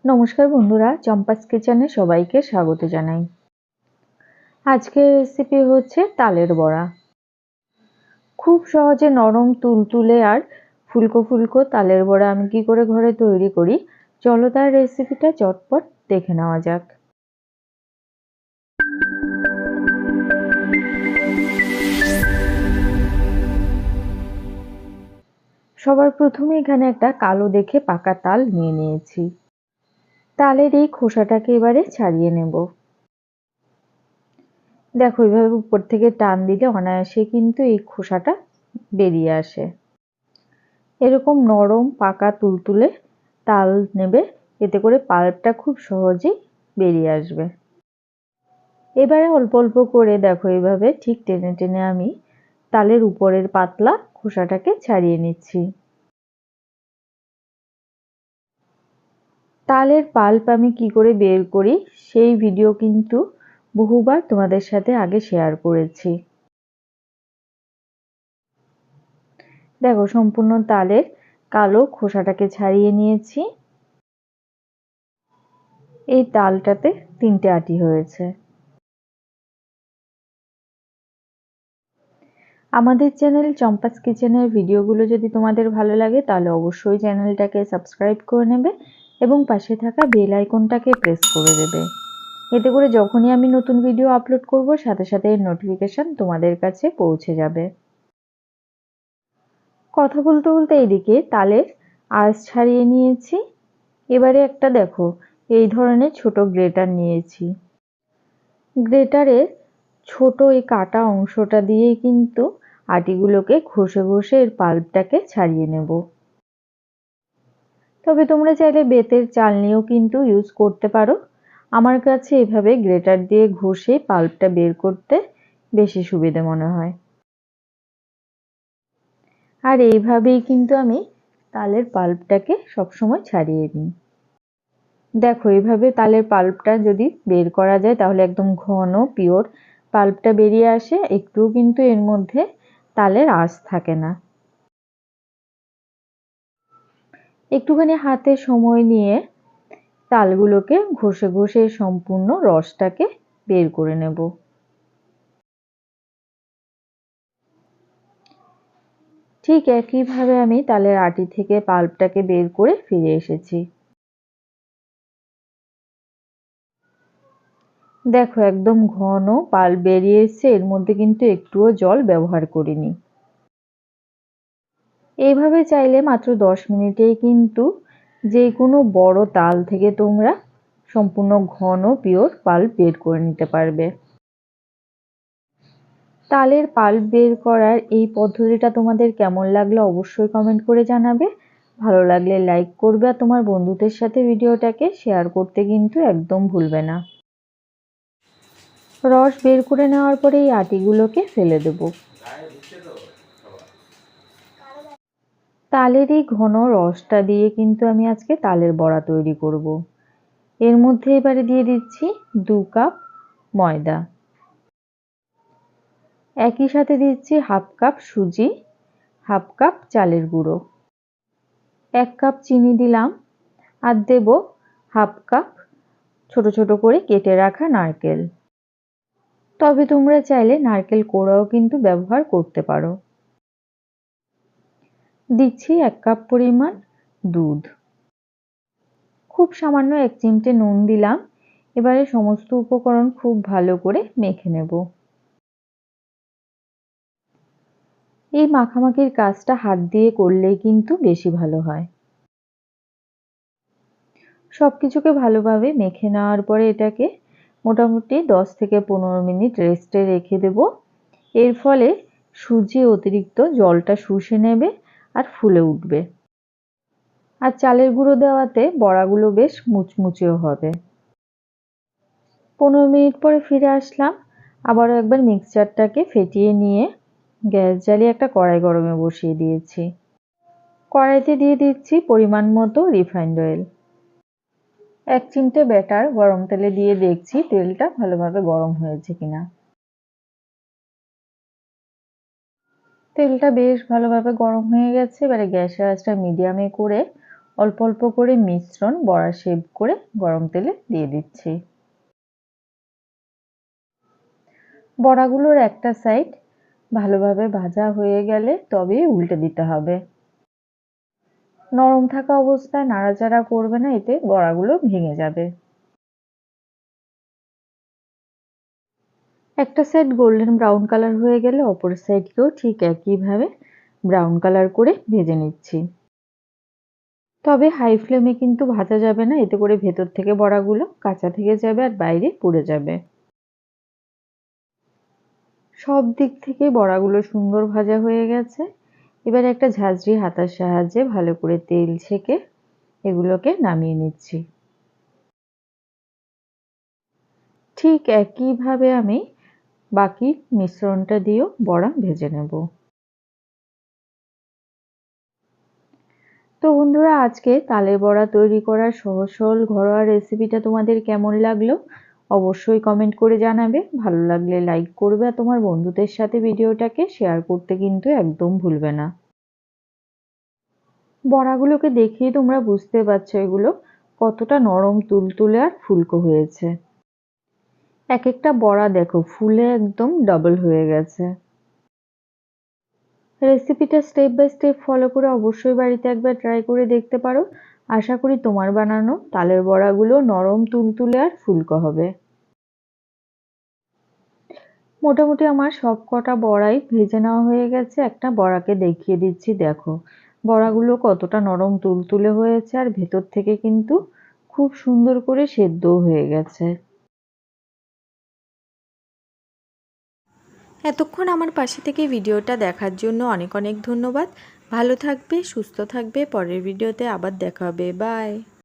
নমস্কার বন্ধুরা, চম্পাস কিচেনে সবাইকে স্বাগত জানাই। আজকের রেসিপি হচ্ছে তালের বড়া। খুব সহজে নরম তুলতুলে আর ফুলকো ফুলকো তালের বড়া আমি কি করে ঘরে তৈরি করি, চলো তার রেসিপিটা চটপট দেখে নেওয়া যাক। সবার প্রথমে এখানে একটা কালো দেখে পাকা তাল নিয়ে নিয়েছি। তালের এই খোসাটাকে এবারে ছাড়িয়ে নেব। দেখো, এইভাবে উপর থেকে টান দিলে অনায়াসে কিন্তু এই খোসাটা বেরিয়ে আসে। এরকম নরম পাকা তুলতুলে তাল নেবে, এতে করে পাল্পটা খুব সহজেই বেরিয়ে আসবে। এবারে অল্প অল্প করে দেখো এইভাবে ঠিক টেনে টেনে আমি তালের উপরের পাতলা খোসাটাকে ছাড়িয়ে নিচ্ছি। তালের পাল্প আমি কি করে বের করি সেই ভিডিও কিন্তু বহুবার তোমাদের সাথে আগে শেয়ার করেছি। দেখো, সম্পূর্ণ তালের কালো খোসাটাকে ছাড়িয়ে নিয়েছি। এই তালটাতে 3টে আটি হয়েছে। আমাদের চ্যানেল চম্পাস কিচেনের ভিডিওগুলো যদি তোমাদের ভালো লাগে তাহলে অবশ্যই চ্যানেলটাকে সাবস্ক্রাইব করে নেবে এবং পাশে থাকা বেল আইকনটাকে প্রেস করে দেবে। এতে করে যখনই আমি নতুন ভিডিও আপলোড করব সাথে সাথে এর নোটিফিকেশন তোমাদের কাছে পৌঁছে যাবে। কথা বলতে বলতে এইদিকে তালের আঁশ ছাড়িয়ে নিয়েছি। এবারে একটা দেখো এই ধরনের ছোট গ্রেটার নিয়েছি। গ্রেটারের ছোট এই কাটা অংশটা দিয়েই কিন্তু আটিগুলোকে ঘষে ঘষে এর পাল্পটাকে ছাড়িয়ে নেব। তবে তোমরা চাইলে বেতের চালনিও কিন্তু ইউজ করতে পারো। আমার কাছে এভাবে গ্রেটার দিয়ে ঘষে পাল্পটা বের করতে বেশি সুবিধে মনে হয়। আর এইভাবেই কিন্তু আমি তালের পাল্পটাকে সবসময় ছাড়িয়ে নিই। দেখো, এইভাবে তালের পাল্পটা যদি বের করা যায় তাহলে একদম ঘন পিওর পাল্পটা বেরিয়ে আসে, একটুও কিন্তু এর মধ্যে তালের আঁশ থাকে না। একটুখানি হাতে সময় নিয়ে তালগুলোকে ঘষে ঘষে সম্পূর্ণ রসটাকে বের করে নেব। ঠিক একইভাবে আমি তালের আটি থেকে পাল্পটাকে বের করে ফিরে এসেছি। দেখো, একদম ঘন পাল্প বেরিয়ে এসেছে, এর মধ্যে কিন্তু একটুও জল ব্যবহার করিনি। এইভাবে চাইলে মাত্র 10 মিনিটেই কিন্তু যে কোনো বড় তাল থেকে তোমরা সম্পূর্ণ ঘন পিওর পাল্প বের করে নিতে পারবে। তালের পাল্প বের করার এই পদ্ধতিটা তোমাদের কেমন লাগলো অবশ্যই কমেন্ট করে জানাবে। ভালো লাগলে লাইক করবে আর তোমার বন্ধুদের সাথে ভিডিওটাকে শেয়ার করতে কিন্তু একদম ভুলবে না। রস বের করে নেওয়ার পরে এই আটিগুলোকে ফেলে দেব। তালের এই ঘন রসটা দিয়ে কিন্তু আমি আজকে তালের বড়া তৈরি করব। এর মধ্যে এবারে দিয়ে দিচ্ছি 2 কাপ ময়দা। একই সাথে দিচ্ছি হাফ কাপ সুজি, হাফ কাপ চালের গুঁড়ো, 1 কাপ চিনি দিলাম আর দেব হাফ কাপ ছোট ছোট করে কেটে রাখা নারকেল। তবে তোমরা চাইলে নারকেল কোড়াও কিন্তু ব্যবহার করতে পারো। দিচ্ছি 1 কাপ পরিমাণ দুধ। খুব সামান্য 1 চিমটে নুন দিলাম। এবারে সমস্ত উপকরণ খুব ভালো করে মেখে নেব। এই মাখামাখির কাজটা হাত দিয়ে করলেই কিন্তু বেশি ভালো হয়। সবকিছুকে ভালোভাবে মেখে নেওয়ার পরে এটাকে মোটামুটি 10 থেকে 15 মিনিট রেস্টে রেখে দেব। এর ফলে সুজি অতিরিক্ত জলটা শুষে নেবে আর ফুলে উঠবে। আর চালের গুঁড়ো দেওয়াতে বড়াগুলো বেশ মুচমুচেও হবে। 15 মিনিট পরে ফিরে আসলাম। আবারও একবার মিক্সচারটাকে ফেটিয়ে নিয়ে গ্যাস জ্বালিয়ে একটা কড়াই গরমে বসিয়ে দিয়েছি। কড়াইতে দিয়ে দিচ্ছি পরিমাণ মতো রিফাইন্ড অয়েল। 1 চিমটে ব্যাটার গরম তেলে দিয়ে দেখছি তেলটা ভালোভাবে গরম হয়েছে কিনা। তেলটা বেশ ভালোভাবে গরম হয়ে গেছে। এবারে গ্যাসের আঁচটা মিডিয়ামে করে অল্প অল্প করে মিশ্রণ বড়া শেপ করে গরম তেলে দিয়ে দিচ্ছি। বড়াগুলোর একটা সাইড ভালোভাবে ভাজা হয়ে গেলে তবে উল্টে দিতে হবে। নরম থাকা অবস্থায় নাড়াচাড়া করবে না, এতে বড়াগুলো ভেঙে যাবে। একটা সাইড গোল্ডেন ব্রাউন কালার হয়ে গেলে অপর সাইডকেও ঠিক একইভাবে ব্রাউন কালার করে ভেজে নিচ্ছি। তবে হাই ফ্লেমে কিন্তু ভাজা যাবে না, এতে করে ভেতর থেকে বড়াগুলো কাঁচা থেকে যাবে আর বাইরে পুড়ে যাবে। সব দিক থেকে বড়াগুলো সুন্দর ভাজা হয়ে গেছে। এবার একটা ঝাঁঝরি হাতার সাহায্যে ভালো করে তেল ছেঁকে এগুলোকে নামিয়ে নিচ্ছি। ঠিক একইভাবে আমি বাকি মিশ্রণটা দিয়েও বড়া ভেজে নেব। তো বন্ধুরা, আজকে তালের বড়া তৈরি করার সহজ সরল ঘরোয়া রেসিপিটা তোমাদের কেমন লাগলো অবশ্যই কমেন্ট করে জানাবে। ভালো লাগলে লাইক করবে আর তোমার বন্ধুদের সাথে ভিডিওটাকে শেয়ার করতে কিন্তু একদম ভুলবে না। বড়াগুলোকে দেখেই তোমরা বুঝতে পারছো এগুলো কতটা নরম তুলতুলে আর ফুলকো হয়েছে। এক একটা বড়া দেখো ফুলে একদম ডাবল হয়ে গেছে। রেসিপিটা স্টেপ বাই স্টেপ ফলো করে অবশ্যই বাড়িতে একবার ট্রাই করে দেখতে পারো। আশা করি তোমার বানানো তালের বড়াগুলো নরম তুলতুলে আর ফুলকো হবে। মোটামুটি আমার সব কটা বড়াই ভেজে নেওয়া হয়ে গেছে। একটা বড়াকে দেখিয়ে দিচ্ছি, দেখো বড়াগুলো কতটা নরম তুলতুলে হয়েছে আর ভেতর থেকে কিন্তু খুব সুন্দর করে সেদ্ধও হয়ে গেছে। এতক্ষণ আমার পাশে থেকে ভিডিওটা দেখার জন্য অনেক অনেক ধন্যবাদ। ভালো থাকবে, সুস্থ থাকবে। পরের ভিডিওতে আবার দেখা হবে। বাই।